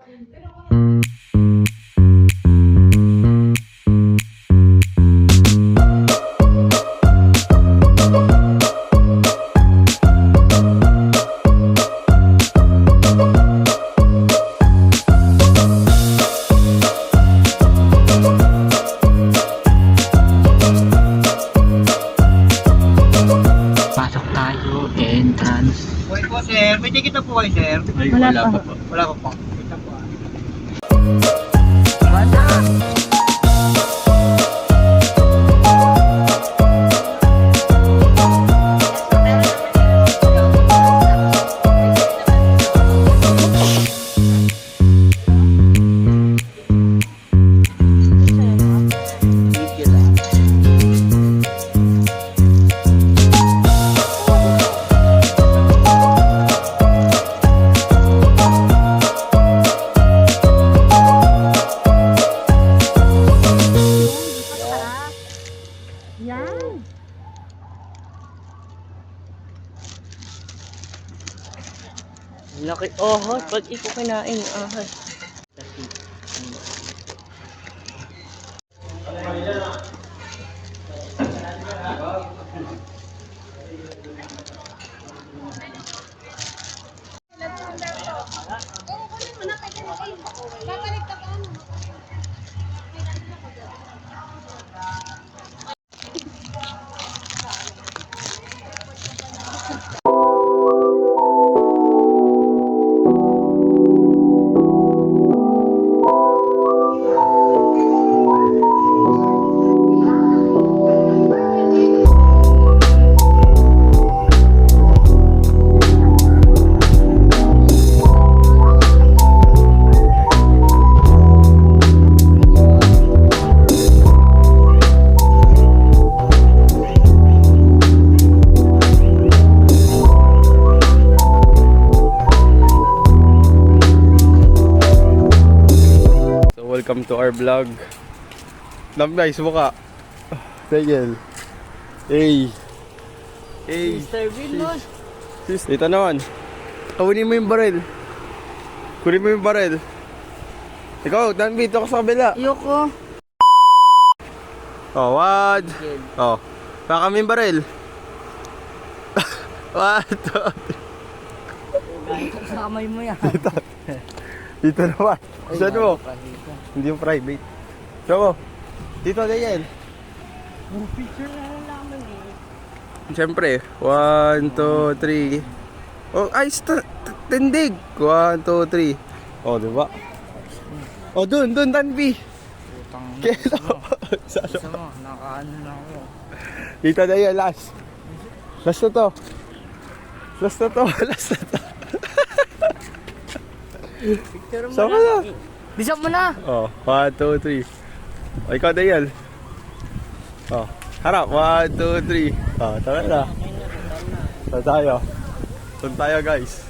Wait po sir, may ticket na po kayo sir? Ay, wala pa po. Wala pa po. Wait lang po ah. Yan. Laki ahas. Pag ito kinain yung ahas. Welcome to our vlog. Nice mukha. Daniel. Hey. Hey. Mr. Vilmos. Dito naman. Kunin mo yung baril. Kunin mo yung baril. Ikaw, Danby, ito ka sa kabila. Ayoko. Oh, what? Oh. Baka kami yung baril. What? Sa kamay mo yan. Dito naman. Saan mo? Hindi yung private. So mo. Dito, Daniel. Picture na lang naman eh. Siyempre. 1, 2, 3. Oh, ay, tindig. 1, 2, 3. Oh, diba? Oh, dun, Danby. Putang Kelo. Isa mo, nakaano na ako. Dito, Daniel, last. Last na to. Last na to. Last na to. Picture mo Sama na. na. Bisa mo na. Oh, 1, 2, 3. O, ikaw, Daniel. Oh, harap. 1, 2, 3. Oh, tara na. Saan tayo? Saan tayo, guys?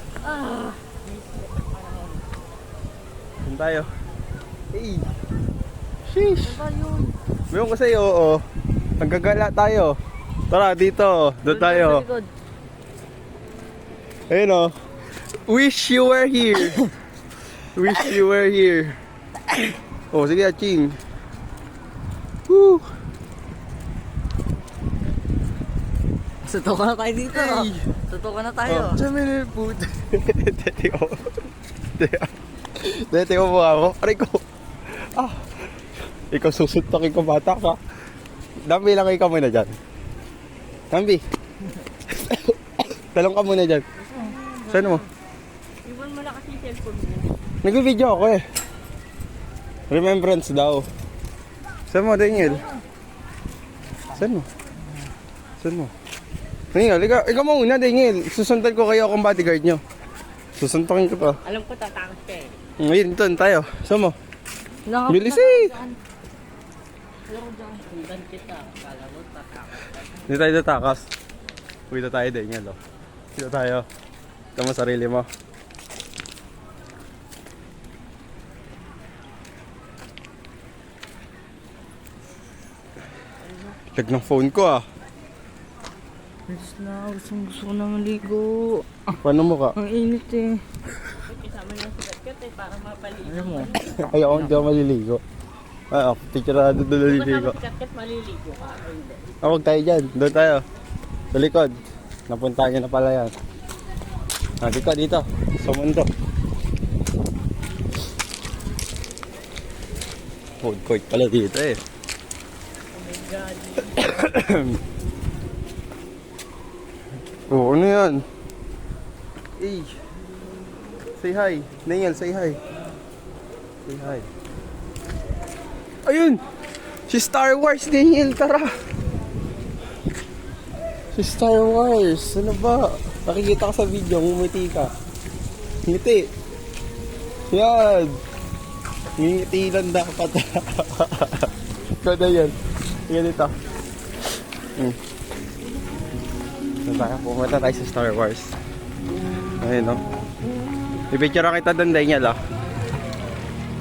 Saan tayo? Hey. Sheesh. Mayroon ko sa'yo, oo. Naggagala tayo. Tara, dito. Doon tayo. Ayun, oh. Wish you were here. Wish you were here. Oh, sige, Ching. Woo. Sutukan na tayo dito. Hey. Sutukan na tayo. Oh, Jamil, put. Dete ko mukha mo. Aray ko. Ah. Ikaw susuntokin ko, bata ka. Dambi lang ikaw muna dyan. Dambi. Talong ka muna dyan. Saan mo? Iwan mo na kasi cellphone mo. Nag-video ako eh. Remembrance daw. Saan mo, Daniel? Saan mo? Saan mo? Daniel, ikaw muna, Daniel. Susundan ko kayo akong bodyguard nyo. Susuntokin ko to. Alam ko tatakas ka eh. Ngayon, doon tayo. Saan mo? Bilis eh. Alam ko dyan. Sundan kita. Kala mo tatakas ka. Hindi tayo tatakas. Dito tayo, Daniel. Oh. Dito tayo. Ito mo sarili mo. Lag ng phone ko ah. Alis na. Gusto ko na maligo. Paano mo ka? Ang init eh. Kasama na si jacket eh, para mapaligo. Ano mo? Ayaw, hindi ako maliligo. Picture na doon maliligo. Kung jacket, maliligo ka. O hindi. Huwag tayo dyan. Doon tayo. Sa likod. Napunta niyo na pala yan. Dito. Sa mundo. Food court pala dito eh. Oh my God. Oh, ano yan? Hey. Say hi. Daniel, say hi. Say hi. Ayun! Si Star Wars, Daniel, tara! Si Star Wars, ano ba? Nakikita ka sa video, ngumiti ka. Ngiti. Yan. Ngiti lang dapat. Ikaw na yan. Tingnan dito. Pumunta tayo sa Star Wars. Ayun, no? I-picture kita doon, Daniel, ah.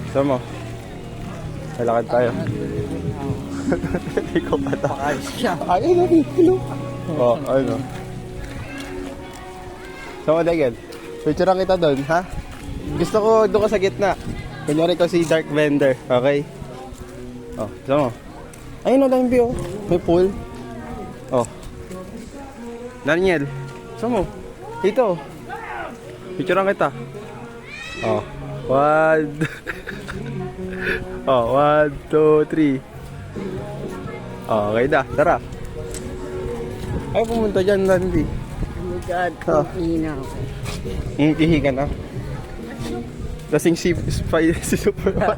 Gusto mo? Lalakad tayo. Hindi ko pa tayo. Ayun, no? Oh, ayun, no? Gusto mo, Daniel? Picture kita doon, ha? Gusto ko doon ka sa gitna. Kunyari ko si Dark Bender, okay? Oh, gusto mo? Ayun, no, dami view. May pool. Oh. Daniel, gusto mo? Dito. Picture kita. Oh. 1 Oh, 1, 2, 3. Oh, okay na. Tara. Ay, pumunta dyan, Randy. Oh my God. Oh. Hina ako. Ihi ka na. Lasing si Superman. Lasing si Superman.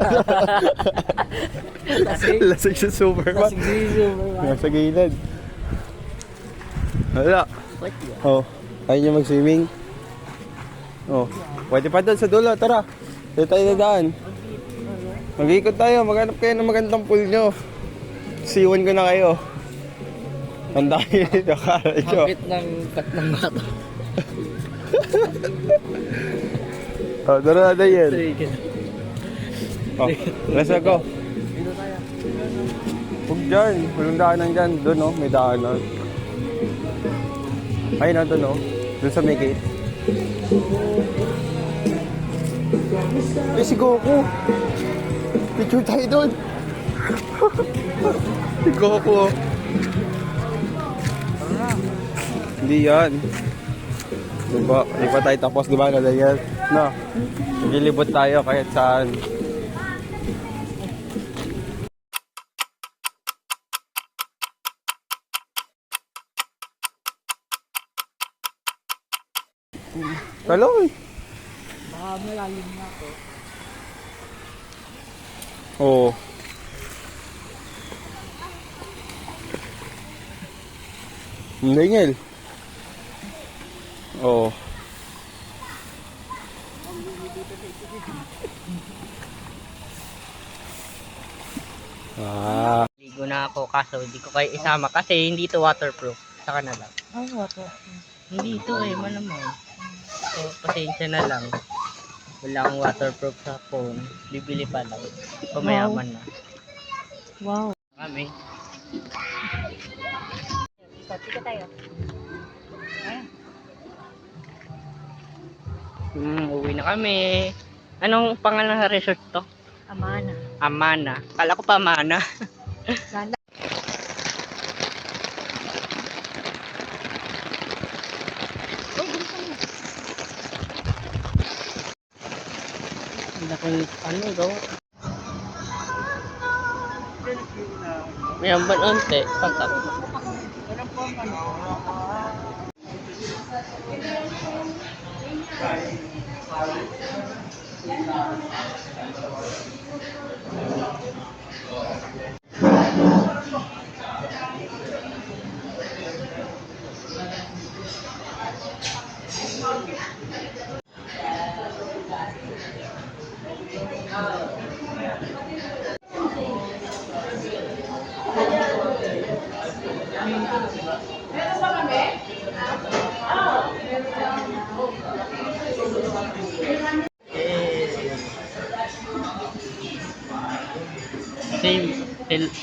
Lasing si Superman. Nasa gilid. Wala. What yun? Oh, ayaw niyo mag-swimming? Oh, pwede pa doon sa dulo. Tara. Dito tayo na daan. Mag-iikot tayo. Maghanap kayo ng magandang pool nyo. Siwan ko na kayo. Handa kayo dito. Kala nyo. Kapit ng kat ng mata. Oh, tara na yan. Oh, let's go. Dito tayo. Huwag dyan. Walang daanan dyan. Doon, oh. May daanan. Ayun na, doon, oh. Doon sa may gate. Eh, si Goku. Picture tayo doon. Si Goku, oh. Hindi yan. Diba? Hindi pa tayo tapos, diba? Nalayan. No. Nilibot tayo kahit saan. Taloy. Baka malalim na ako. Oo. Daniel. Oo. Ligo na ako kaso hindi ko kayo isama kasi hindi ito waterproof. Saka na lang. Ay, water. Hindi ito eh, malamang. So, pasensya na lang. Wala akong waterproof sa phone. Bibili pa lang. Pamayaman na. Wow. Kami. Tika tayo. Uwi na kami. Anong pangalan ng resort to? Amana. Amana. Kala ko pa Amana. Ganda. Ano daw? May amban onte. Pagkak.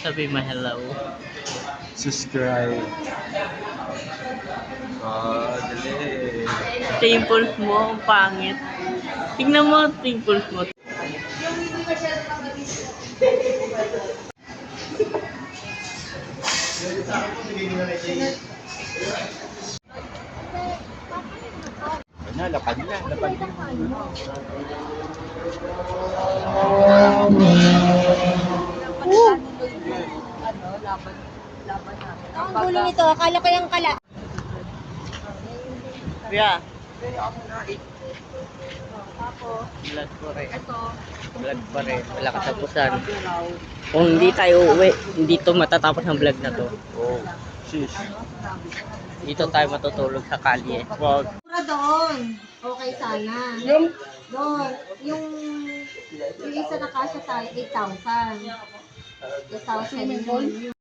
Sabi mo hello. Subscribe. Dali. Simple mo, ang pangit. Tingnan mo, pimples mo. Na, lapad na, lapad na. Ang gulo nito, akala ko yung kala. Kuya. Blood pa rin. Ito. Vlog pa rin. Wala katapusan. Kung hindi tayo uuwi, hindi to matatapos ang vlog na to. Oh, sheesh. Dito tayo matutulog sa kalye. Wag. Pura doon. Okay sana. Doon. Yung isa na kasya tayo, 8,000. 8,000 yun.